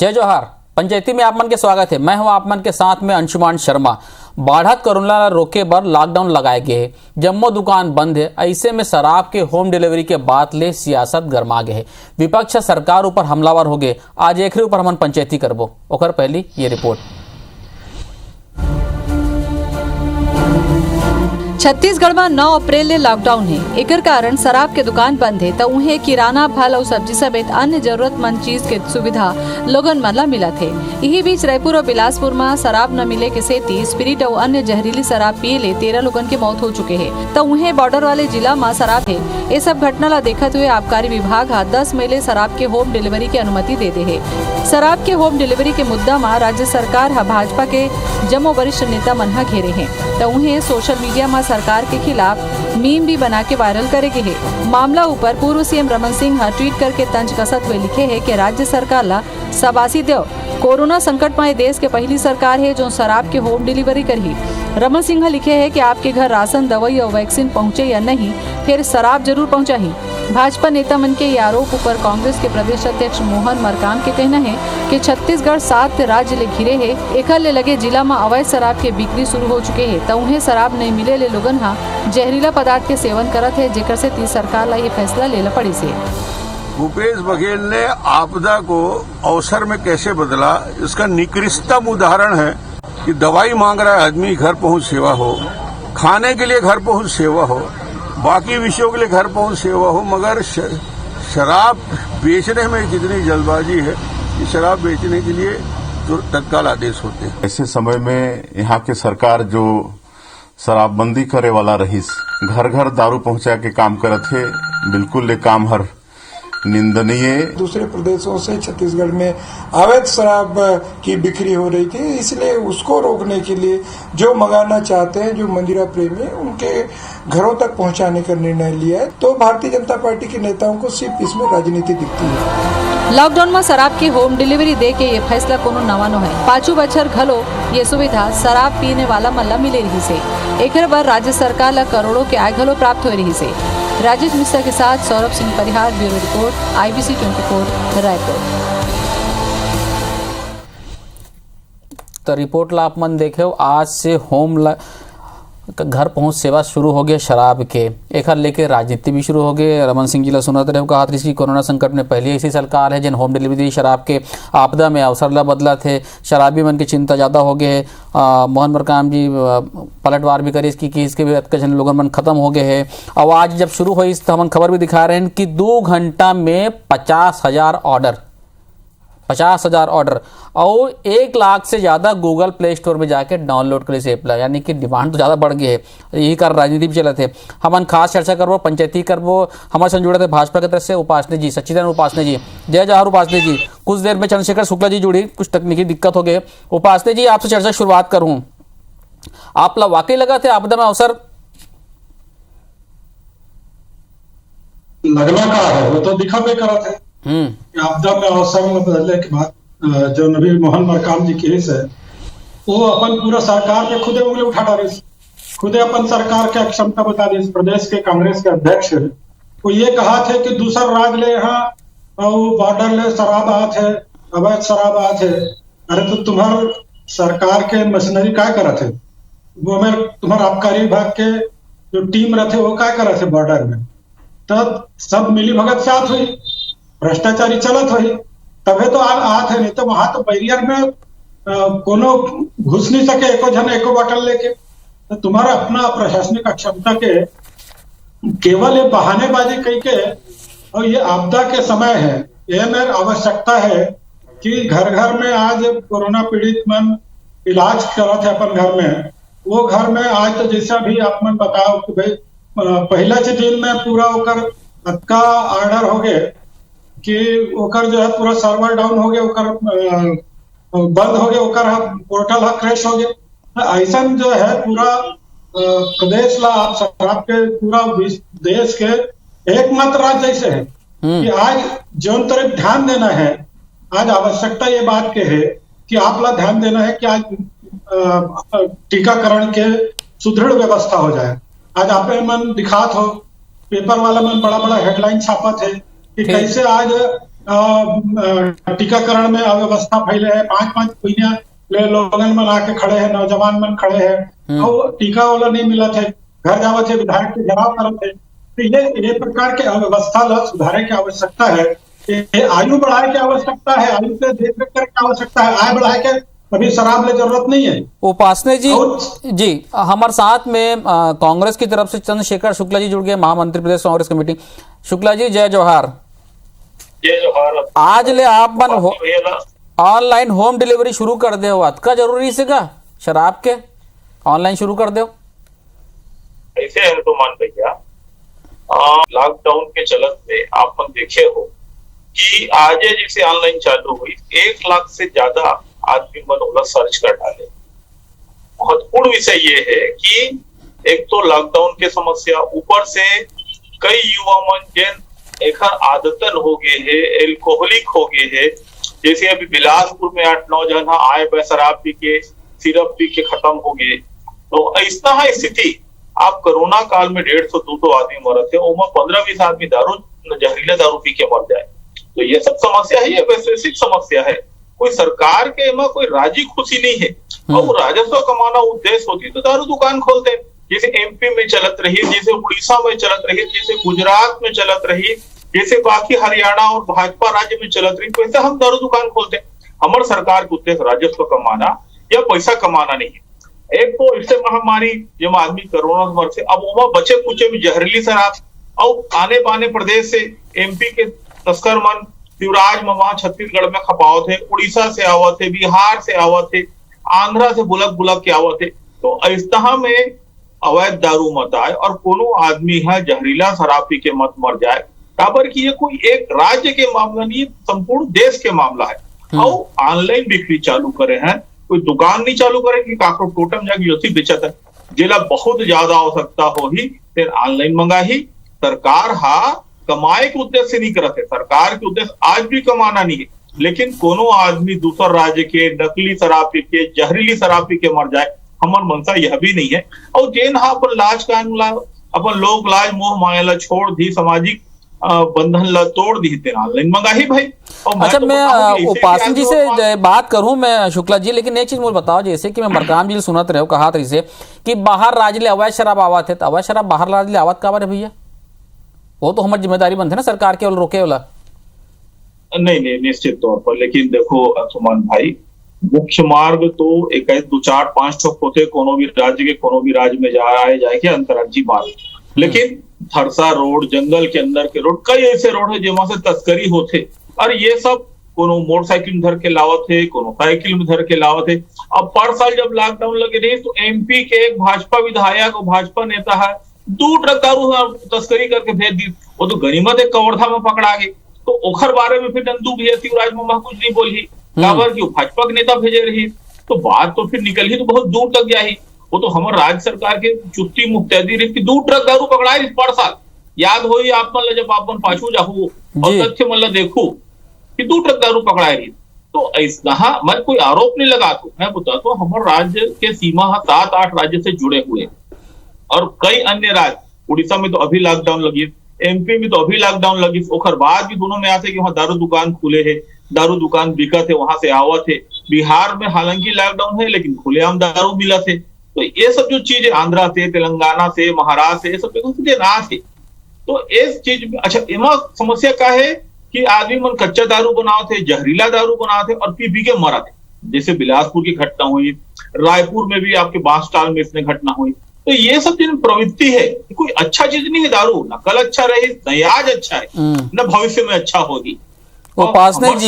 जय जोहार। पंचायती में आप मन के स्वागत है। मैं हूं आप मन के साथ में अंशुमान शर्मा। बाढ़त कोरोना रोके बर लॉकडाउन लगाए गए है, जम्मो दुकान बंद है। ऐसे में शराब के होम डिलीवरी के बात ले सियासत गरमा गए है। विपक्ष सरकार ऊपर हमलावर हो गए। आज एक ऊपर हमन पंचायती करबो। ओकर पहली ये रिपोर्ट। छत्तीसगढ़ में 9 अप्रैल ले लॉकडाउन है। एकर कारण शराब के दुकान बंद है तो उन्हें किराना, फल और सब्जी समेत अन्य जरूरतमंद चीज के सुविधा लोगन मन ला मिलत है। यही बीच रायपुर और बिलासपुर में शराब न मिले के सेती स्पिरिट और अन्य जहरीली शराब पिए ले 13 लोगन के मौत हो चुके हैं। तो उन्हें बॉर्डर वाले जिला में शराब है। ये सब घटना ला देखते हुए आबकारी विभाग 10 मई ले शराब के होम डिलीवरी की अनुमति दे दे है। शराब के होम डिलीवरी के मुद्दा में राज्य सरकार भाजपा के जम्मो वरिष्ठ नेता मन घेरे हैं तो उन्हें सोशल मीडिया में सरकार के खिलाफ मीम भी बना के वायरल करेगे है। मामला ऊपर पूर्व सीएम रमन सिंह ट्वीट करके तंज कसत हुए लिखे है कि राज्य सरकार ला शाबाशी दो। कोरोना संकट में देश के पहली सरकार है जो शराब के होम डिलीवरी करी। रमन सिंह लिखे है कि आपके घर राशन, दवाई और वैक्सीन पहुँचे या नहीं, फिर शराब जरूर पहुँचाही। भाजपा नेता मन के आरोप ऊपर कांग्रेस के प्रदेश अध्यक्ष मोहन मरकाम के कहना है कि छत्तीसगढ़ 7 राज्य ले घिरे है। एकर ले लगे जिला में अवैध शराब के बिक्री शुरू हो चुके हैं तो उन्हें शराब नहीं मिले ले लोगन जहरीला पदार्थ के सेवन करत है, जेकर से तीस सरकार ला ये फैसला लेना पड़ी से। भूपेश बघेल ने आपदा को अवसर में कैसे बदला, इसका निकृष्टतम उदाहरण है कि दवाई मांग रहा है आदमी, घर पहुंच सेवा हो, खाने के लिए घर पहुंच सेवा हो, बाकी विषयों के लिए घर पहुंच सेवा हो, मगर शराब बेचने में कितनी जल्दबाजी है कि शराब बेचने के लिए तो तत्काल आदेश होते हैं। ऐसे समय में यहाँ के सरकार जो शराबबंदी करे वाला रहीस, घर घर दारू पहुंचा के काम करत है, बिल्कुल ये काम हर निंदनीय। दूसरे प्रदेशों से छत्तीसगढ़ में अवैध शराब की बिक्री हो रही थी, इसलिए उसको रोकने के लिए जो मंगाना चाहते हैं, जो मंदिरा प्रेमी, उनके घरों तक पहुंचाने का निर्णय लिया है। तो भारतीय जनता पार्टी के नेताओं को सिर्फ इसमें राजनीति दिखती है। लॉकडाउन में शराब की होम डिलीवरी दे के ये फैसला कोनो नवा न है। 5 बछर घलो ये सुविधा शराब पीने वाला मल्ला मिले रही से। एकर बर राज्य सरकार ला करोड़ों के आय घलो प्राप्त हो रही से। राजेश मिश्रा के साथ Saurabh Singh Parihar, bureau report, IBC 24 Raipur. तो रिपोर्ट ला आप मन देखे आज से होम घर पहुंच सेवा शुरू हो गए शराब के। एक लेके राजनीति भी शुरू हो गए। रमन सिंह जी ला सुनते रहे कहा कि कोरोना संकट में पहले ऐसी सरकार है जिन होम डिलीवरी शराब के आपदा में अवसर ला बदला थे। शराबी मन की चिंता ज़्यादा हो गए। मोहन मरकाम जी पलटवार भी करी इसकी इसके भी लोगों मन खत्म हो गए हैं। और आज जब शुरू हुई तो हम खबर भी दिखा रहे हैं कि 2 घंटा में 50,000 ऑर्डर और 1 लाख से ज़्यादा गूगल प्ले स्टोर में जाके डाउनलोड करे से ऐप, यानी कि डिमांड तो ज़्यादा बढ़ गई है। यही कारण राजनीति भी चलते थे। हम खास चर्चा करबो, पंचायती करबो। हमारे संग जुड़े थे भाजपा की तरफ से उपासने जी, सच्चिदानंद उपासने जी। जय जवाहर उपासने जी। कुछ देर में चंद्रशेखर शुक्ला जी जुड़ी, कुछ तकनीकी दिक्कत हो गए। उपासने जी, आपसे चर्चा शुरुआत करूँ। आप वाकई लगा थे आपदा में अवसर लगना का है, वो तो दिखा भी करा थे। आपदा में अवसर में बदलने के बाद जो नबी मोहन मरकाम जी केस है, वो अपन पूरा सरकार पे खुदे उंगली उठा डाले, खुदे अपन सरकार के अक्षमता बता दी। प्रदेश के कांग्रेस के अध्यक्ष वो ये कहा थे कि दूसरा राज्य ले यहाँ बॉर्डर ले शराब आत है, अवैध शराब आत है। अरे तो तुम्हार सरकार के मशीनरी क्या करा थे, वो में तुम्हारा आबकारी विभाग के जो टीम रहते वो क्या करा थे बॉर्डर में, तब सब मिली भगत साथ हुई, भ्रष्टाचारी चलत हुई, तबे तो आत है। नहीं तो वहां तो बैरियर में कोनो घुस नहीं सके, एको जन एको बोतल लेके। तो तुम्हारा अपना प्रशासनिक अक्षमता के केवल ये बहानेबाजी कही के, और ये आपदा के समय है, ये में आवश्यकता है कि घर घर में आज कोरोना पीड़ित मन इलाज करत है अपन घर में। वो घर में आज तो जैसा भी आप मन बताओ कि भाई पहला दिन में पूरा ओकर अक्का ऑर्डर हो गए कि ओकर जो है पूरा सर्वर डाउन हो गया, ओकर बंद हो गया, ओकर पोर्टल क्रैश हो गया। ऐसा जो है पूरा प्रदेश ला आप शराब के पूरा देश के एकमात्र राज्य ऐसे है कि आज जो तरफ ध्यान देना है, आज आवश्यकता ये बात के है कि आप ला ध्यान देना है कि आज टीकाकरण के सुदृढ़ व्यवस्था हो जाए। आज आप मन दिखात हो, पेपर वाला मन बड़ा बड़ा हेडलाइन छापत है कि कैसे आज टीकाकरण में अव्यवस्था फैले है, 5-5 महीना ले लोगन मन आके खड़े हैं, नौजवान मन खड़े हैं और टीका वाला नहीं मिला थे, घर जावत है विधायक के घेराव करत है। तो ये प्रकार के अव्यवस्था ला सुधारे की आवश्यकता है। ये आयु बढ़ाए की आवश्यकता है, आयु के देख रेख करे की आवश्यकता है, आय बढ़ाए के अभी शराब ले जरूरत नहीं है। उपासने जी हमारे साथ में कांग्रेस की तरफ से चंद्रशेखर शुक्ला जी जुड़ गए, महामंत्री प्रदेश कांग्रेस कमेटी। शुक्ला जी जय जोहार। जय जोहार। आज ले आप मन ऑनलाइन होम डिलीवरी शुरू कर दे हो, का जरूरी सेगा शराब के ऑनलाइन शुरू कर दो। ऐसे है तो मान भैया, लॉकडाउन के चलत में आप देखे हो कि आज जैसे ऑनलाइन चालू हुई 1 लाख से ज्यादा आदमी मन ओला सर्च कर डाले। महत्वपूर्ण विषय ये है कि एक तो लॉकडाउन के समस्या, ऊपर से कई युवा मन जिन एक आदतन हो गए है, एल्कोहलिक हो गए है। जैसे अभी बिलासपुर में 8-9 जन आए शराब पी के, सिरप पी के खत्म हो गए। तो ऐसा है स्थिति। आप कोरोना काल में 150-200 आदमी मरे थे, उनमें 15-20 आदमी जहरीला दारू पी के मर जाए। तो ये सब समस्या है, ये वैश्विक समस्या है। कोई सरकार के में कोई राजी खुशी नहीं है। और राजस्व कमाना उद्देश्य होती तो दारू दुकान खोलते, जैसे एमपी में चलत रही, जैसे उड़ीसा में चलत रही, जैसे गुजरात में चलत रही, जैसे बाकी हरियाणा और भाजपा राज्य में चलत रही, वैसे हम दारू दुकान खोलते। हमारे सरकार के उद्देश्य राजस्व कमाना या पैसा कमाना नहीं है। एक तो इससे महामारी जब आदमी कोरोना मर से, अब वहां बचे कुचे में जहरीली शराब और आने बाने प्रदेश से एमपी के तस्कर मन शिवराज में वहां छत्तीसगढ़ में खपावत है, उड़ीसा से आवत है, बिहार से आवत है, आंध्रा से बुलक बुलक के आवत है। तो ऐसा में अवैध दारू मत आए और कोनो आदमी है जहरीला शराब पी के मत मर जाए। काबर की ये कोई एक राज्य के मामला नहीं, संपूर्ण देश के मामला है। और ऑनलाइन बिक्री चालू करे हैं, कोई दुकान नहीं चालू करे कि काको टोटम जाके योथी बेचत है। जिला बहुत ज्यादा आवश्यकता हो ही फिर ऑनलाइन मंगा ही। सरकार हा कमाए के उद्देश्य से नहीं करते, सरकार के उद्देश्य आज भी कमाना नहीं है। लेकिन कोनो आदमी दूसर राज्य के नकली शराब पी के, जहरीली शराब पी के मर जाए, हमार मनसा यह भी नहीं है। और जेन हा अपन लाज कानून ला, अपन लोक लाज मोह माया ला छोड़ दी, सामाजिक बंधन ला तोड़ दी, ऑनलाइन मंगा ही भाई। अच्छा, मैं उपासन जी से बात करूं मैं शुक्ला जी, लेकिन एक चीज मुझे बताओ, जैसे कि मैं मरकाम जी सुनत रहे कहा था इसे कि बाहर राज्य ले अवैध शराब आवत है, तो अवैध शराब बाहर राज्य ले आवत का बार है भैया? वो तो हमारी जिम्मेदारी बनती है ना सरकार के रोके वाला। नहीं निश्चित तौर पर। लेकिन देखो सुमन भाई, मुख्य मार्ग तो 1, 2, 4, 5 ठोक होते कोनो भी राज्य के, कोनो भी राज्य में जाए के अंतर्राज्यीय मार्ग। लेकिन थरसा रोड, जंगल के अंदर के रोड, कई ऐसे रोड है जिनमें से तस्करी होते, और ये सब कोनो मोटरसाइकिल में धर के लावत है, कोनो साइकिल में धर के लावत है। अब पर साल जब लॉकडाउन लगे रही तो एमपी के एक भाजपा विधायक और भाजपा नेता है 2 ट्रक दारू तस्करी करके भेज दी। वो तो गनीमत एक कवर्धा में पकड़ा गई। तो ओखर बारे में फिर नंदू भैया शिवराज ममा कुछ नहीं बोली, काबर की भाजपा के नेता भेजे रही। तो बात तो फिर निकल ही तो बहुत दूर तक जाही। वो तो हमारे राज्य सरकार के चुप्ती मुख्तैदी रही कि 2 ट्रक दारू पकड़ाए पर साल। याद हो आप मन जब आप पाछू जाहू और तथ्य मन देखू कि 2 ट्रक दारू पकड़ाए रही। तो ऐसा मैं कोई आरोप नहीं लगाता, मैं बताता हूँ हमारे राज्य के सीमा 7-8 राज्य से जुड़े हुए और कई अन्य राज्य, उड़ीसा में तो अभी लॉकडाउन लगी, एमपी में तो अभी लॉकडाउन लगी, ओखर बाद भी दोनों में आते कि वहां दारू दुकान खुले है, दारू दुकान बिकत है, वहां से आवत है। बिहार में हालांकि लॉकडाउन है लेकिन खुलेआम दारू मिला थे। तो ये सब जो चीज है आंध्रा से, तेलंगाना से, महाराष्ट्र से, ये सब सीधे ना थे। तो इस चीज में अच्छा एमा समस्या क्या है कि आदमी मन कच्चा दारू बनाओ थे, जहरीला दारू बनाओ थे और पी के मरा थे। जैसे बिलासपुर की घटना हुई, रायपुर में भी आपके बांसटाल में इसमें घटना हुई। तो ये सब चीज प्रवृत्ति है, कोई अच्छा चीज नहीं है दारू, न कल अच्छा रहे, न आज अच्छा है, न भविष्य में अच्छा होगी। उपासना जी,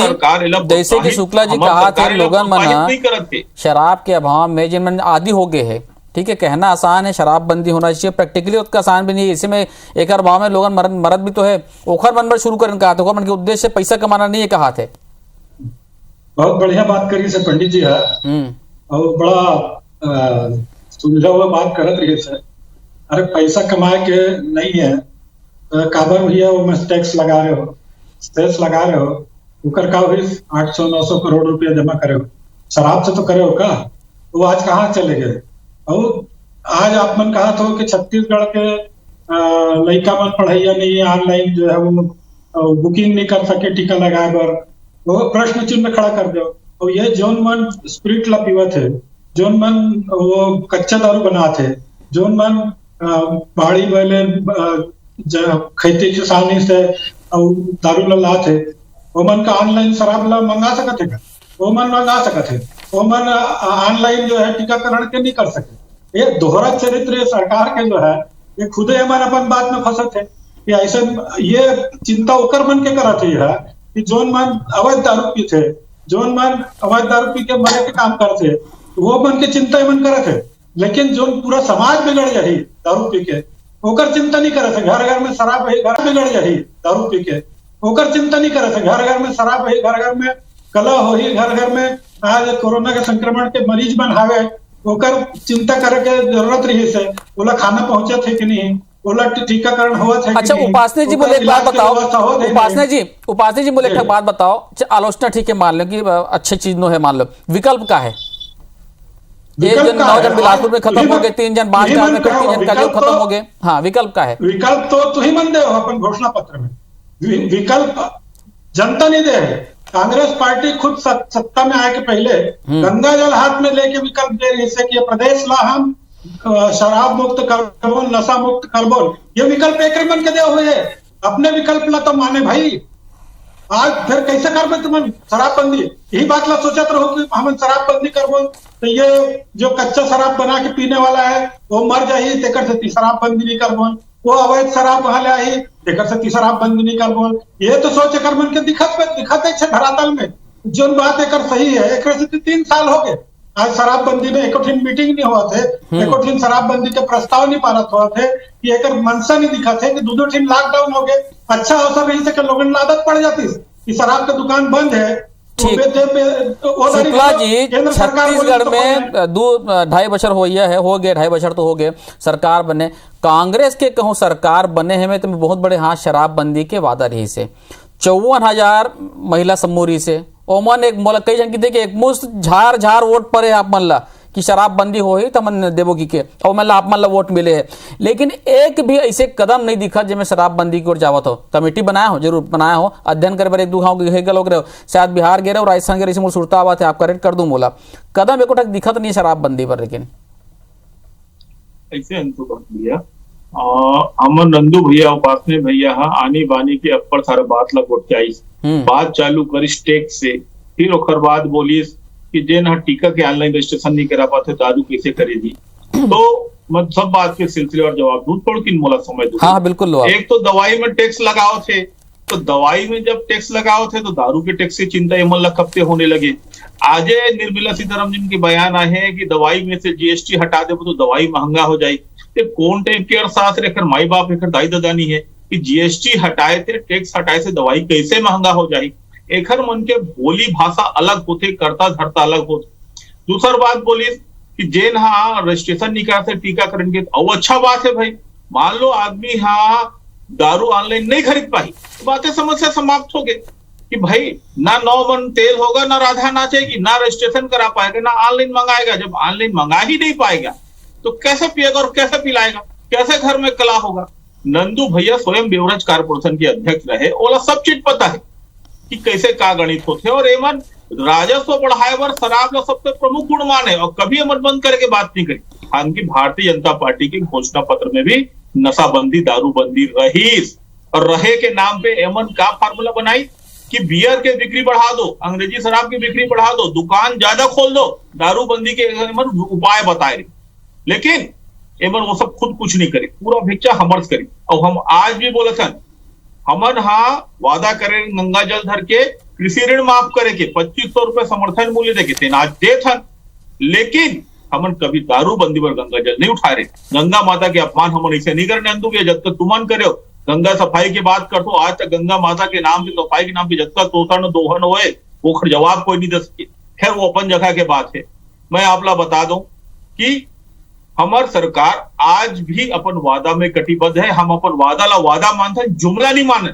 जैसे कि शुक्ला जी कहा थे लोगन मना शराब के अभाव में जिनमें आदि हो गए है, ठीक है, कहना आसान है शराब बंदी होना चाहिए, प्रैक्टिकली उसका आसान भी नहीं है। इसी में एक भाव में लोगन मरद भी तो है। ओखर मन पर शुरू करने कहा था, मन के उद्देश्य से पैसा कमाना नहीं है कहा थे। बहुत बढ़िया बात करी से पंडित जी है और बड़ा सुलझा हुआ बात करत रही सर। अरे पैसा कमाए के नहीं है, काबर भैया वो में टैक्स लगा रहे हो, सेस लगा रहे हो, उकर का भी 800-900 करोड़ रुपया जमा करे हो, शराब से तो करे हो का? वो आज कहाँ चले गए? और आज आप मन कहा था कि छत्तीसगढ़ के लड़का मन पढ़ाइया नहीं, ऑनलाइन जो है वो बुकिंग नहीं कर सके टीका लगाए बर वो प्रश्न चिन्ह खड़ा कर दो। और ये जोन मन स्प्रिट ला पीवत है, जोन मन वो कच्चा दारू बनाते है, जोन मन पहाड़ी वाले खेती किसानी से और दारू ला लाते है, वो मन का ऑनलाइन शराब ला मंगा सकत है, वो मन मंगा सकत है, वो मन ऑनलाइन जो है टीकाकरण के नहीं कर सके। ये दोहरा चरित्र सरकार के जो है ये खुदे हमारे अपन बात में फंसत है कि ऐसे ये चिंता ओकर मन के करत है कि जोन मन अवैध दारू पीते, जोन मन अवैध दारू पी के मरे के काम करते, वो मन के चिंता मन करत है। लेकिन जो पूरा समाज बिगड़ जाही दारू पी के ओकर चिंता नहीं करत है। घर घर में शराब है, घर बिगड़ जाही दारू पी के ओकर चिंता नहीं करत है। घर घर में शराब है, घर घर में कलह हो ही, घर घर में आज कोरोना के संक्रमण के मरीज बन हावे ओकर चिंता करे के जरूरत रही से बोला खाना पहुंचा थे कि नहीं, बोला टीकाकरण हुआ था। अच्छा उपासना जी बोले एक बात बताओ, उपासना जी बोले एक बात बताओ, आलोचना ठीक है मान लो कि अच्छी चीज नो है, मान लो विकल्प का है, एक जन 9 जन बिलासपुर में खत्म हो गए, 3 जन बांसगांव में, 3 जन कल खत्म हो गए। हाँ विकल्प का है, विकल्प तो ही मन दे अपन घोषणा पत्र में, विकल्प जनता नहीं दे। कांग्रेस पार्टी खुद सत्ता में आए के पहले गंगा जल हाथ में लेके विकल्प दे रही है कि प्रदेश ला हम शराब मुक्त करबोन, नशा मुक्त करबोन, ये विकल्प एक मन के दे हुए है। अपने विकल्प ला तो माने भाई, आज फिर कैसे करबे तुम शराबबंदी, यही बात ला सोचत रहो कि हम शराबबंदी करबोन तो ये जो कच्चा शराब बना के पीने वाला है वो मर जाही, तेकर से शराबबंदी नहीं करबोन, वो अवैध शराब वहां ले आई तेकर से शराबबंदी नहीं करबोन। ये तो सोच कर मन के दिखत है धरातल में जो बात एक सही है। एक से 3 साल हो गए आज शराबबंदी में एक मीटिंग नहीं हुआ थे, एक शराबबंदी के प्रस्ताव नहीं पारत हुआ थे कि एक मनसा नहीं दिखा थे कि 2 दिन लॉकडाउन हो गए। अच्छा अवसर रही से लोगों ने आदत पड़ जाती कि शराब का दुकान बंद है। ठीक शुक्ला जी, छत्तीसगढ़ में 2-2.5 बछर हो गए, 2.5 बछर तो हो गए सरकार बने, कांग्रेस के कहूँ सरकार बने हैं में तो बहुत बड़े हाँ शराबबंदी के वादा रही से 54,000 महिला समूह रही से ओमन एक मोला कई जन की देखिए एक मुश्त झार वोट पड़े आप मन ला कि शराबबंदी हो ही तो मन देवो की के और मन ला आप मन ला वोट मिले है, लेकिन एक भी ऐसे कदम नहीं दिखा जिसमें शराबबंदी की ओर जावत हो। कमेटी बनाया हो, जरूर बनाया हो, अध्ययन करे बार 1-2 गाँव गए हो, शायद बिहार गए और राजस्थान गए, मुझे सुरता आवा थे, आप करेक्ट कर दूं मोला कदम एक दिखत नहीं शराबबंदी पर। लेकिन ऐसे भैया अमन नंदू भैया उपासने भैया आनी बानी के अपर सारा बात ला गोट के आई बात चालू करिस टैक्स से, फिर ओकर बाद बोलिस कि जेन टीका के ऑनलाइन रजिस्ट्रेशन नहीं करा पाते दारू कैसे करेगी, तो मैं सब बात के सिलसिले और जवाब दूं थोड़ा किन मोला समय दूं। हाँ बिल्कुल। एक तो दवाई में टैक्स लगाओ थे, तो दवाई में जब टैक्स लगाओ थे तो दारू के टैक्स की चिंता एमन ला कब से होने लगे। आज निर्मला सीतारमण जी के बयान आए हैं कि दवाई में से जीएसटी हटा दे तो दवाई महंगा हो जाए। कौन टाइप के अर्थशास्त्र रेखर माई बाप रेखर दाई दादानी है कि जीएसटी हटाए थे, टैक्स हटाए से दवाई कैसे महंगा हो जाए। एखर मन के बोली भाषा अलग होते, करता धरता अलग होते। दूसरा बात बोली कि जेन रजिस्ट्रेशन नहीं कराते टीकाकरण के, और अच्छा बात है भाई, मान लो आदमी दारू ऑनलाइन नहीं खरीद पाई तो बातें समस्या समाप्त हो गई कि भाई ना 9 मन तेल होगा, ना राधा नाचेगी, ना रजिस्ट्रेशन करा पाएगा, ना ऑनलाइन मंगाएगा। जब ऑनलाइन मंगा ही नहीं पाएगा तो कैसे पिएगा और कैसे पिलाएगा, कैसे घर में कला होगा। नंदू भैया स्वयं बेवरेज कारपोरेशन के अध्यक्ष रहे, ओला सब चीज पता है कि कैसे का गणित होते और एमन राजस्व बढ़ाए बर शराब ला सबसे प्रमुख गुण माने और कभी एमन बंद करके बात नहीं करी। हालांकि भारतीय जनता पार्टी के घोषणा पत्र में भी नशाबंदी दारूबंदी रहीस और रहे के नाम पे एमन का फार्मूला बनाई कि बियर के बिक्री बढ़ा दो, अंग्रेजी शराब की बिक्री बढ़ा दो, दुकान ज्यादा खोल दो, दारूबंदी के एमन उपाय बताए रही। लेकिन एमन वो सब खुद कुछ नहीं करी, पूरा भिक्षा हमर्स करी। और हम आज भी बोले थे हमन वादा करे गंगा जल धर के कृषि ऋण माफ करे के 2500 रुपए समर्थन मूल्य देके आज दे था, लेकिन हमन कभी दारूबंदी पर गंगा जल नहीं उठा रहे। गंगा माता के अपमान हमन ऐसे नहीं करने अंदू जब तक तुमन करे गंगा सफाई की बात कर तो आज तक गंगा माता के नाम से सफाई के नाम पे जब तक तोषण दोहन होए वो जवाब कोई नहीं दे सके। खैर वो अपन जगह के बात है। मैं आप ला बता दूं कि हमार सरकार आज भी अपन वादा में कटिबद्ध है। हम अपन वादा ला वादा मानते हैं, जुमला नहीं माने।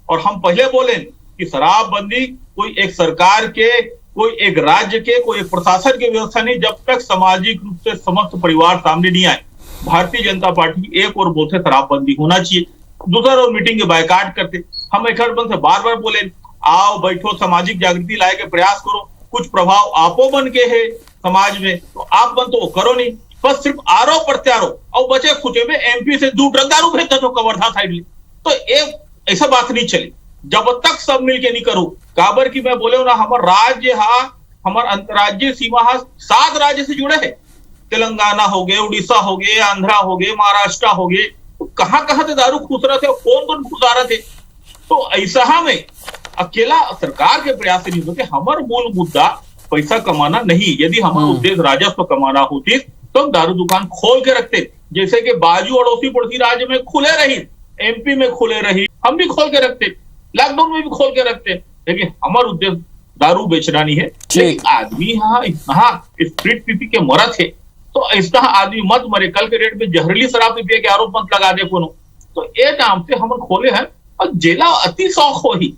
और हम पहले बोले कि शराबबंदी कोई एक सरकार के, कोई एक राज्य के, कोई एक प्रशासन की व्यवस्था नहीं जब तक सामाजिक रूप से समस्त परिवार सामने नहीं आए। भारतीय जनता पार्टी एक और बोलते शराबबंदी होना चाहिए। दूसरा रोज मीटिंग के बायकाट करते। हम एकड़बन से बार बार बोले आओ बैठो, सामाजिक जागृति लाए के प्रयास करो, कुछ प्रभाव आपो बन के है समाज में, तो आप बन तो वो करो नहीं, बस सिर्फ आरोप प्रत्यारोप और बचे खुचे में एमपी से दूर दारू भेजता तो कवर्धा साइड में। तो एक ऐसा बात नहीं चली जब तक सब मिलके नहीं करो। काबर की मैं बोले ना, हमार राज्य हमार अंतर्राज्यीय सीमा 7 राज्य से जुड़े है, तेलंगाना हो गए, उड़ीसा हो गए, आंध्रा हो गए, महाराष्ट्र हो गए, तो कहाँ कहाँ से दारू घुस रहे थे, कौन कौन घुसा रहे थे। तो ऐसा में अकेला सरकार के प्रयास से नहीं होते। हमार मूल मुद्दा पैसा कमाना नहीं, यदि हमारा उद्देश्य राजस्व कमाना होती तो हम दारू दुकान खोल के रखते, जैसे कि बाजू अड़ोसी पड़ोसी राज्य में खुले रही, एमपी में खुले रही, हम भी खोल के रखते, लॉकडाउन में भी खोल के रखते, लेकिन हमारा उद्देश्य दारू बेचना नहीं है। लेकिन आदमी यहाँ स्प्रिट पी के मरत है, तो ऐसा आदमी मत मरे, कल के डेट में जहरीली शराब पिए के आरोप मत लगा दे कोनो। तो ये नाम से हम खोले हैं और जेला अति शौक हो ही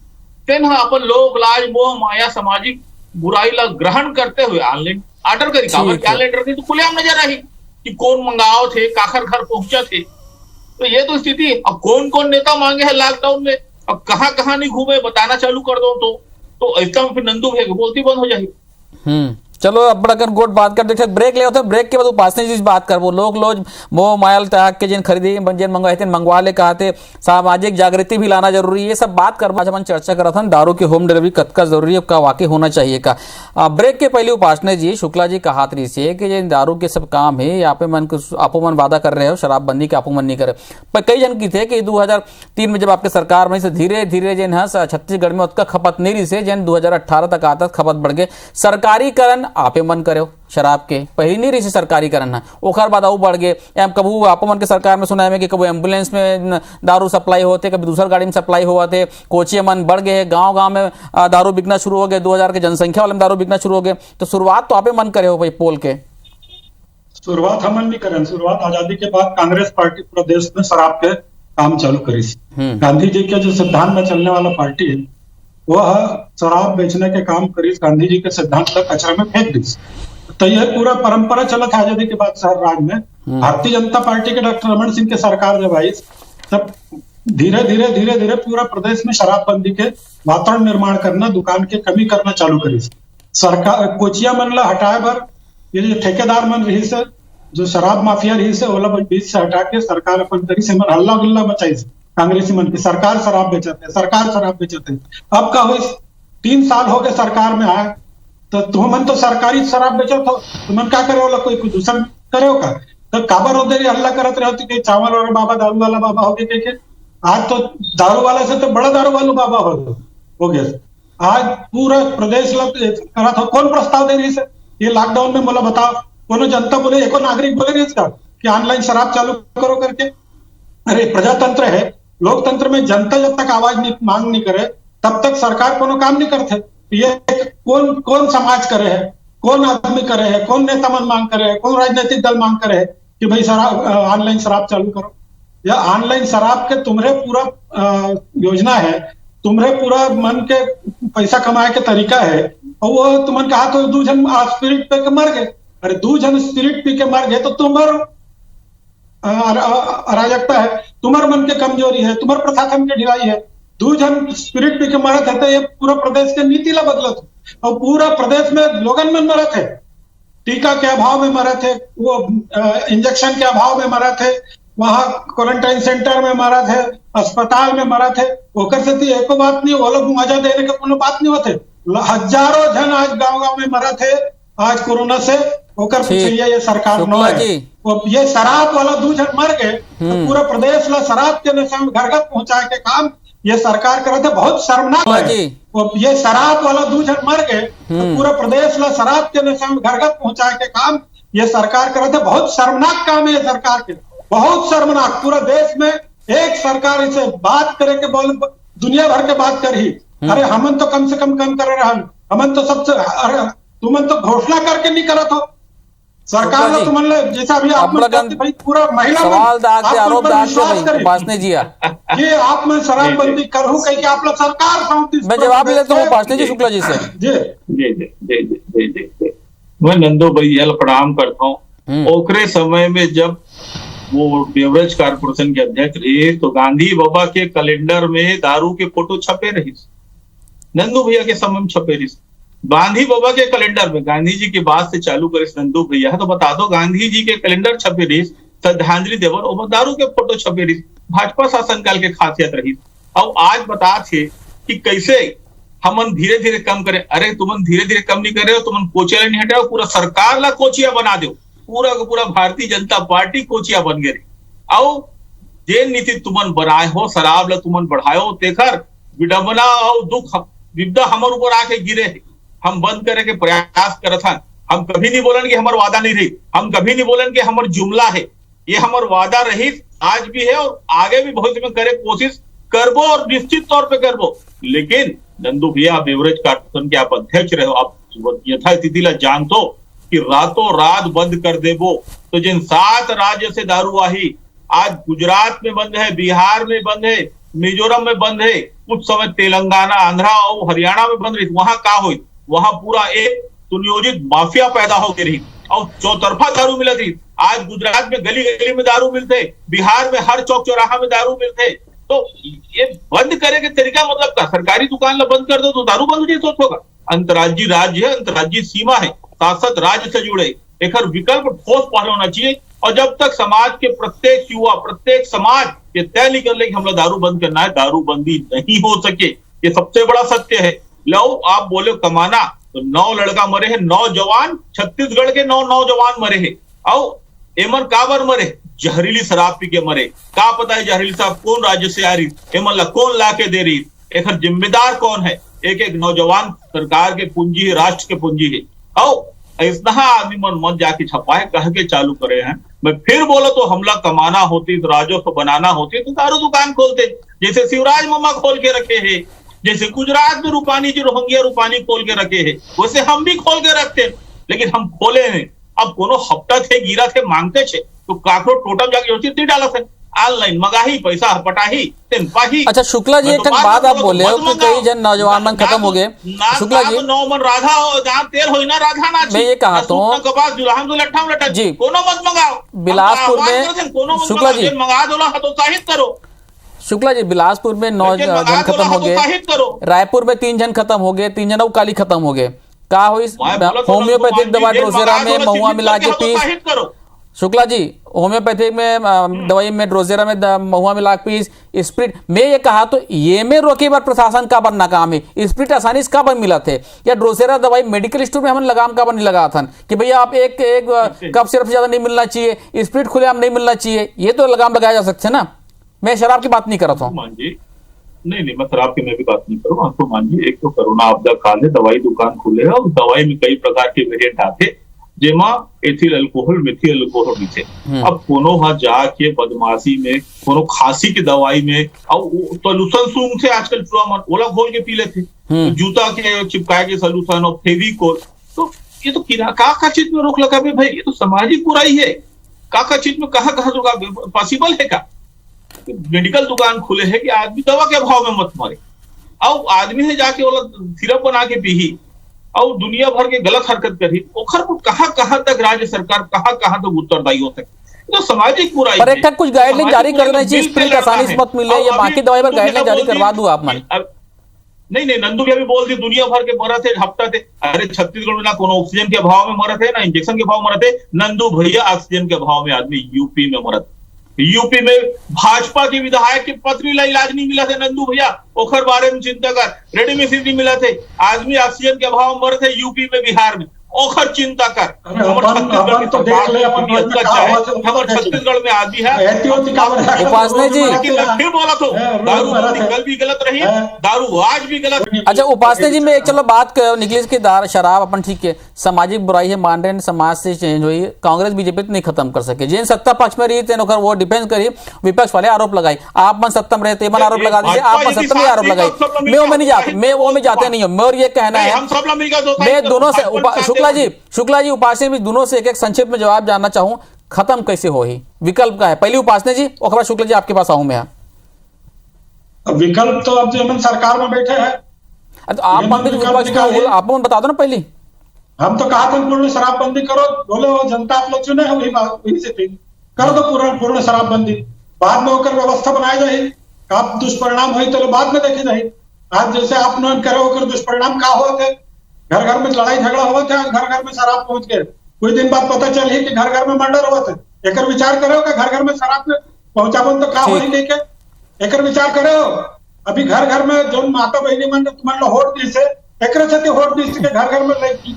तेन अपन लोग लाज मोह माया सामाजिक बुराई ला ग्रहण करते हुए ऑनलाइन ऑर्डर करी। काबर क्या ऑर्डर करी तो खुलेआम नजर आई कि कौन मंगाओ थे, काखर घर पहुंचा थे। तो ये तो स्थिति। अब कौन कौन नेता मांगे हैं लॉकडाउन में, अब कहाँ कहाँ नहीं घूमे बताना चालू कर दो तो ऐसा में फिर नंदू भैया बोलती बंद हो जाएगी। चलो अब बड़ा कर गोट बात कर देते, ब्रेक ले होते, ब्रेक के बाद उपासना जी बात कर, वो लोग मोह मायल त्याग के जिन खरीदी जिन मंगवाए थे मंगवा ले कहा थे, सामाजिक जागृति भी लाना जरूरी है, ये सब बात कर। आज हम चर्चा कर रहा था दारू की होम डिलीवरी कतका जरूरी है, का वाकई होना चाहिए का। ब्रेक के पहले उपासना जी शुक्ला जी कहा रही से कि जिन दारू के सब काम है यहाँ पे मन आपो मन वादा कर रहे हो शराबबंदी के, आपो मन नहीं करे। पर कई जन की थे कि 2003 में जब आपके सरकार में से धीरे धीरे जिन है छत्तीसगढ़ में उसका खपत नहीं रही से, जिन 2018 तक आता खपत बढ़ गए, सरकारीकरण आपे मन करे शराब के पहली नहीं रही सरकारी करण है, ओखर बाद आऊ बढ़ गए। कबू आपो मन के सरकार में सुना है कि कभी एम्बुलेंस में दारू सप्लाई होते, कभी दूसर गाड़ी में सप्लाई हुआ थे, कोचिया मन बढ़ गए, गांव गांव में दारू बिकना शुरू हो गए, 2000 के जनसंख्या वाले में दारू बिकना शुरू हो गए। तो शुरुआत तो आपे मन करे हो भाई पोल के। शुरुआत हमन भी करें, शुरुआत आजादी के बाद कांग्रेस पार्टी पूरा देश में शराब के काम चालू करी। गांधी जी के जो सिद्धांत में चलने वाला पार्टी है वह शराब बेचने के काम करी, गांधी जी के सिद्धांत तक कचरा में फेंक दी। तो यह पूरा परंपरा चला था आजादी के बाद शहर राज्य में। भारतीय जनता पार्टी के डॉक्टर रमन सिंह के सरकार जब आई तब धीरे धीरे पूरा प्रदेश में शराबबंदी के वातावरण निर्माण करना, दुकान के कमी करना चालू करी। सरकार कोचिया मन ला हटाए बर ये जो ठेकेदार मन रही से, जो शराब माफिया रही से, ओला बीच से हटा के सरकार अपन तरी से मन हल्ला गुल्ला मचाई कांग्रेसी मन की सरकार शराब बेचते, सरकार शराब बेचते। अब का हुई 3 साल हो गए सरकार में आए तो तुम तो सरकारी शराब बेचो तो तुम क्या करे हो, कोई दूसरा करे हो का? तो काबर होते हल्ला करते रहो कि चावल वाला बाबा दारू वाला बाबा हो गए के। आज तो दारू वाला से तो बड़ा दारू वाला बाबा हो गया। आज पूरा प्रदेश करा था। कौन प्रस्ताव दे रही है ये लॉकडाउन में? बोला बताओ, कोनो जनता बोले, एको नागरिक बोले रही इसका कि ऑनलाइन शराब चालू करो करके? अरे प्रजातंत्र है, लोकतंत्र में जनता जब तक आवाज नहीं मांग नहीं करे तब तक सरकार कोनो काम नहीं करते। ये कौन समाज करे है, कौन आदमी करे है, कौन नेता मन मांग करे है, कौन राजनीतिक दल मांग करे है कि भाई शराब ऑनलाइन शराब चालू करो? या ऑनलाइन शराब के तुम्हारे पूरा योजना है, तुम्हारे पूरा मन के पैसा कमाए के तरीका है, और वो तुमने कहा तो 2 जन स्पिरिट पी के मर गए। अरे 2 जन स्पिरिट पी के मर गए तो तुम्हारा अराजकता है, तुम्हारे मन के कमजोरी है, तुम्हारे प्रशासन की ढिलाई है। 2 जन स्पिरिट पी के मरत है तो ये पूरा प्रदेश के नीति ला बदलत, और पूरा प्रदेश में लोगन में मरत है, टीका के अभाव में मरत है, वो इंजेक्शन के अभाव में मरत है, वहां क्वारंटाइन सेंटर में मरत है, अस्पताल में मरत है। ओकर से एको बात नहीं, वो लोग मुआवजा देने के कोनो बात नहीं होते। हजारों जन आज गांव-गांव में मरत है आज कोरोना से। ओकर पीछे ये सरकार न है। ये शराब वाला 2 जन मर गए तो पूरा प्रदेश ला शराब के नशा में घर घर पहुंचाए के काम ये सरकार कर रहे थे। बहुत शर्मनाक है। ये शराब वाला 2 जन मर गए तो पूरा प्रदेश ला शराब के नशा में घर घर पहुंचाए के काम ये सरकार कर रहे थे। बहुत शर्मनाक काम है ये सरकार के, बहुत शर्मनाक। पूरा देश में एक सरकार इसे बात करे के बोल दुनिया भर के बात कर ही। अरे हमन तो कम से कम कर रहे हैं, हमन तो सबसे तुमन तो घोषणा करके नहीं करा तो सरकार ने तुमन जैसा अभी आप भाई पूरा महिला सवाल दाग के आरोप दाग के उपासना जी ये आप में शराबबंदी करूं कहीं कि आप लोग सरकार मैं जवाब लेता हूँ उपासना जी शुक्ला जी से। जी मैं नंदो भैया प्रणाम करता हूँ। ओकरे समय में जब वो बेवरेज कारपोरेशन के अध्यक्ष रहे तो गांधी बाबा के कैलेंडर में दारू के फोटो छपे रही, नंदू भैया के समय में छपे रही। गांधी बाबा के कैलेंडर में गांधी जी की बात से चालू करे नंदू भैया है तो बता दो, गांधी जी के कैलेंडर छपे रही, श्रद्धांजलि देवन और दारू के फोटो छपे रही, भाजपा शासनकाल के खासियत रही। अब आज बता थे कि कैसे हमन धीरे धीरे कम करे। अरे तुमन धीरे धीरे कम नहीं कर रहे हो, तुमन कोचिया नहीं हटाओ, पूरा सरकार ला कोचिया बना दो, पूरा का पूरा भारतीय जनता पार्टी कोचिया बन गए। और जे नीति तुमन बनाए हो, शराब ला तुमन बढ़ाए हो, तेखर विडंबना और दुख विपदा हमारे ऊपर आके गिरे है। हम बंद करे के प्रयास करत हन। हम कभी नहीं बोलन कि हमार वादा नहीं रही, हम कभी नहीं बोलन कि हमार जुमला है, ये हमार वादा रही, आज भी है और आगे भी भविष्य में करे कोशिश करबो और निश्चित तौर पे करबो। लेकिन नंदू भैया बेवरेज कारपोरेशन के आप अध्यक्ष रहे हो, आप यथास्थिति ला जानतो कि रातों रात बंद कर देबो तो जिन 7 राज्य से दारू आई, आज गुजरात में बंद है, बिहार में बंद है, मिजोरम में बंद है, कुछ समय तेलंगाना, आंध्रा और हरियाणा में बंद रही, वहां का हुई, वहां पूरा एक सुनियोजित माफिया पैदा हो गई रही और चौतरफा दारू मिलती थी। आज गुजरात में गली गली में दारू मिलते, बिहार में हर चौक चौराहा में दारू मिलते। तो ये बंद करे के तरीका मतलब क्या? सरकारी दुकान ला बंद कर दो तो दारू बंद नहीं सोच होगा। अंतर्राज्यीय राज्य है, अंतर्राज्यीय सीमा है, 7 राज्य से जुड़े, एक विकल्प ठोस पहल होना चाहिए। और जब तक समाज के प्रत्येक युवा, प्रत्येक समाज ये तय नहीं कर ले कि हम लोग दारू बंद करना है, दारू बंदी नहीं हो सके। ये सबसे बड़ा सत्य है। लो आप बोले कमाना तो 9 लड़का मरे हैं, 9 जवान, छत्तीसगढ़ के 9 नौजवान मरे हैं। और एमन काबर मरे? जहरीली शराब पी के मरे। का पता है जहरीली शराब कौन राज्य से आ रही, एमन ला कौन ला के दे रही, एक जिम्मेदार कौन है? एक नौजवान सरकार के पूंजी है, राष्ट्र के पूंजी है। और ऐसा आदमी मन जाके छपाए कह के चालू करे हैं। मैं फिर बोला तो हमला कमाना होती तो राजस्व बनाना होती तो दारू दुकान खोलते, जैसे शिवराज मामा खोल के रखे हैं, जैसे गुजरात में रूपानी जी रोहंगिया रूपानी खोल के रखे हैं, वैसे हम भी खोल के रखते हैं। लेकिन हम खोले नहीं। अब कोनो हफ्ता थे गिरा थे मांगते छे तो काकरो टोटम जाके योचित नहीं डाला थे, ऑनलाइन मंगाही, पैसा पटाही, तेन पाही। अच्छा शुक्ला जी, एक बात आप बोले हो कि कई जन नौजवान मन खत्म हो गए। शुक्ला जी, 9 मन राधा हो, जहाँ तेल हो ना राधा ना, मैं ये कहा तो जी, कोनो मत मंगाओ बिलासपुर में शुक्ला जी मंगा दो, हतोत्साहित करो। शुक्ला जी, बिलासपुर में 9 जन खत्म हो गए, रायपुर में 3 जन खत्म हो गए, 3 जन और काली खत्म हो गए। का हुई होम्योपैथिक दवा ड्रोसेरा में महुआ मिला के पीस। शुक्ला जी, होम्योपैथिक में दवाई में ड्रोसेरा में महुआ मिला के पीस, स्प्रिट मैं ये कहा तो ये में रोके बार प्रशासन का बनना काम है। स्प्रिट आसानी से का बन मिला थे या ड्रोसेरा दवाई मेडिकल स्टोर में हम लगाम का बन नहीं लगा था कि भैया आप एक कप सिर्फ ज्यादा नहीं मिलना चाहिए, स्प्रिट खुलेआम नहीं मिलना चाहिए, ये तो लगाम लगाया जा सकते ना। मैं शराब की बात नहीं कर रहा था। नहीं, मैं शराब की मैं भी बात नहीं करूँ। आपको मानिए, एक तो कोरोना आपदा काल है, दवाई दुकान खुले है और दवाई में कई प्रकार के वेरिएंट आते जेमा एथिल अल्कोहल, मिथिल अल्कोहल भी थे। अब कोनो हा जाके बदमाशी में कोनो खांसी की दवाई में और सोल्यूशन सूंघ से आजकल ओला घोल के पी लेते, तो जूता के चिपकाए के सोल्यूशन और फेविकोल। तो ये तो का चीज में रोक लगा भाई, ये तो सामाजिक बुराई है। का चीज में कहा पॉसिबल है का? मेडिकल दुकान खुले है कि आदमी दवा के भाव में मत मरे, और आदमी है जाके वाला सिरप बना के पी और दुनिया भर के गलत हरकत करी, ओखर को कहां तक राज्य सरकार कहां तक उत्तरदायी हो सकती। तो सामाजिक बुराई पर एक कुछ गाइडलाइन जारी करना चाहिए, स्प्रिट आसानी से मत मिले या बाकी दवाई पर गाइडलाइन जारी करवा दूं आप मन। नहीं, नंदू भी अभी बोल दी दुनिया भर के मरत है, हफ्ता थे। अरे छत्तीसगढ़ में ना कोनो ऑक्सीजन के अभाव में मरत है, ना इंजेक्शन के अभाव में मरत है। नंदू भैया ऑक्सीजन के अभाव में आदमी यूपी में मरत, यूपी में भाजपा के विधायक के पत्नी ला इलाज नहीं मिला थे। नंदू भैया ओखर बारे में चिंता कर, रेडीमेड नहीं मिला थे, आदमी ऑक्सीजन के अभाव मर थे यूपी में, बिहार में, ओखर चिंता कर। छत्तीसगढ़ में आदमी है। उपासना जी फिर बोला तो दारू कल भी गलत रही, दारू आज भी गलत। अच्छा उपासना जी, मैं एक चलो बात निकली की दार शराब अपन ठीक है, सामाजिक बुराई है, मान रहे समाज से चेंज हुई, कांग्रेस बीजेपी तो नहीं खत्म कर सके। जिन सत्ता पक्ष में रही थे वो डिफेंस करी, विपक्ष वाले आरोप लगाई, आप मन सत्ता में रहते मन आरोप लगा दीजिए, आप मन सत्ता में आरोप लगाई। मैं वो में नहीं जाते, मैं वो में जाते नहीं हूँ। मैं और ये कहना है, मैं दोनों से शुक्ला जी उपासना भी दोनों से एक संक्षिप्त में जवाब जानना चाहूं, खत्म कैसे हो ही विकल्प का है? पहली उपासना जी और बाद शुक्ला जी आपके पास आऊं मैं। विकल्प तो अब जो हम सरकार में बैठे हैं, तो आप आप बता दो ना पहली। हम तो कहा था पूर्ण शराबबंदी करो, बोले वो जनता आप लोग चुने हैं, वही से थी। कर दो पूर्ण शराबबंदी, बाद में होकर व्यवस्था बनाई जाए, आप दुष्परिणाम हुई तो बाद में देखी जाए। आज जैसे आप नोन करे होकर दुष्परिणाम का हुआ थे, घर घर में लड़ाई झगड़ा हुआ था, घर घर में शराब पहुंच गए, कुछ दिन बाद पता चल ही कि घर घर में मर्डर हुआ था। एक विचार करो कि घर घर में शराब में पहुंचावन तो का हो ही लेके, एक विचार करो अभी घर घर में जो माता बहनी मान लो होट दी से एक होट दी के घर घर में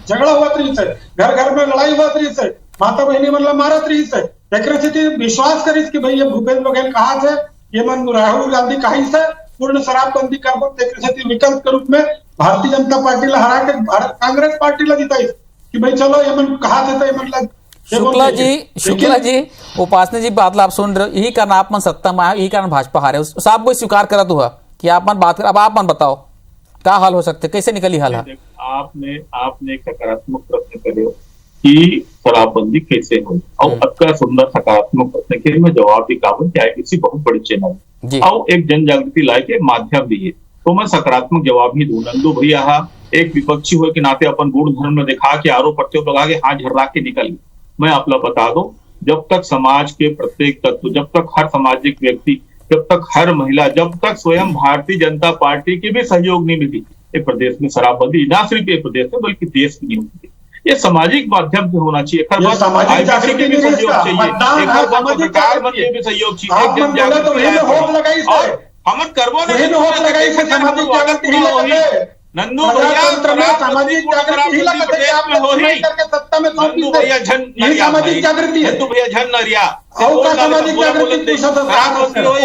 झगड़ा हुआ रही से, घर घर में लड़ाई हुआ रही से, माता बहनी मतलब मारत रही से, एक विश्वास करीस कि भाई ये भूपेश बघेल कहा से, ये मन राहुल गांधी कहीं से पूर्ण शराबबंदी कर विकल्प के रूप में भारतीय जनता पार्टी ला हरा के कांग्रेस पार्टी ला जिताई कि भाई चलो ये मन कहा थे तो मतलब शुक्ला जी उपासना जी बात आप सुन रहे हो, यही कारण आप मन सत्ता में आए, यही कारण भाजपा हारे, साहब को स्वीकार करा हुआ कि आप मन बात कर। अब आप मन बताओ क्या हाल हो सकते, कैसे निकली हाल है? आपने एक सकारात्मक प्रश्न करे कि शराबबंदी कैसे हो, और अच्छा सुंदर सकारात्मक प्रश्न के मैं जवाब भी काबू क्या है, किसी बहुत बड़ी चैनल और एक जन जागृति लाए के माध्यम भी है, तो मैं सकारात्मक जवाब ही दूं। नंदू भैया एक विपक्षी हो के नाते अपन गुण धर्म में दिखा के आरोप प्रत्यारोप लगा के हाथ झर्रा के निकल। मैं आप लोग बता दो, जब तक समाज के प्रत्येक तत्व, जब तक हर सामाजिक व्यक्ति, जब तक हर महिला, जब तक स्वयं भारतीय जनता पार्टी की भी सहयोग नहीं मिली, एक प्रदेश में शराबबंदी ना सिर्फ एक प्रदेश में बल्कि देश में नहीं होती। ये सामाजिक माध्यम से होना चाहिए, भी सहयोग चाहिए, भी सहयोग चाहिए, एक जन जागृति हम करबो नंदू भैया सामाजिक जागृति है, भैया झन नरिया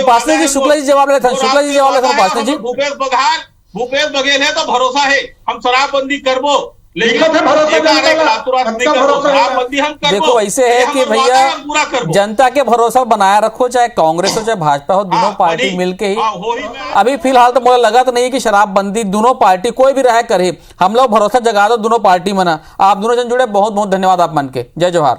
उपासना जी शुक्ला जी जवाब लेते हैं, शुक्ला जी जवाब लेते हैं उपासना जी। भूपेश बघेल है तो भरोसा है हम शराबबंदी करबो, देखो ऐसे है कि भैया जनता के भरोसा बनाया रखो, चाहे कांग्रेस हो चाहे भाजपा हो, दोनों पार्टी मिलके ही। अभी फिलहाल तो मुझे लगा तो नहीं कि शराबबंदी दोनों पार्टी कोई भी राय करे, हम लोग भरोसा जगा दो दोनों पार्टी में ना। आप दोनों जन जुड़े, बहुत बहुत धन्यवाद आप मन के, जय जवाहर।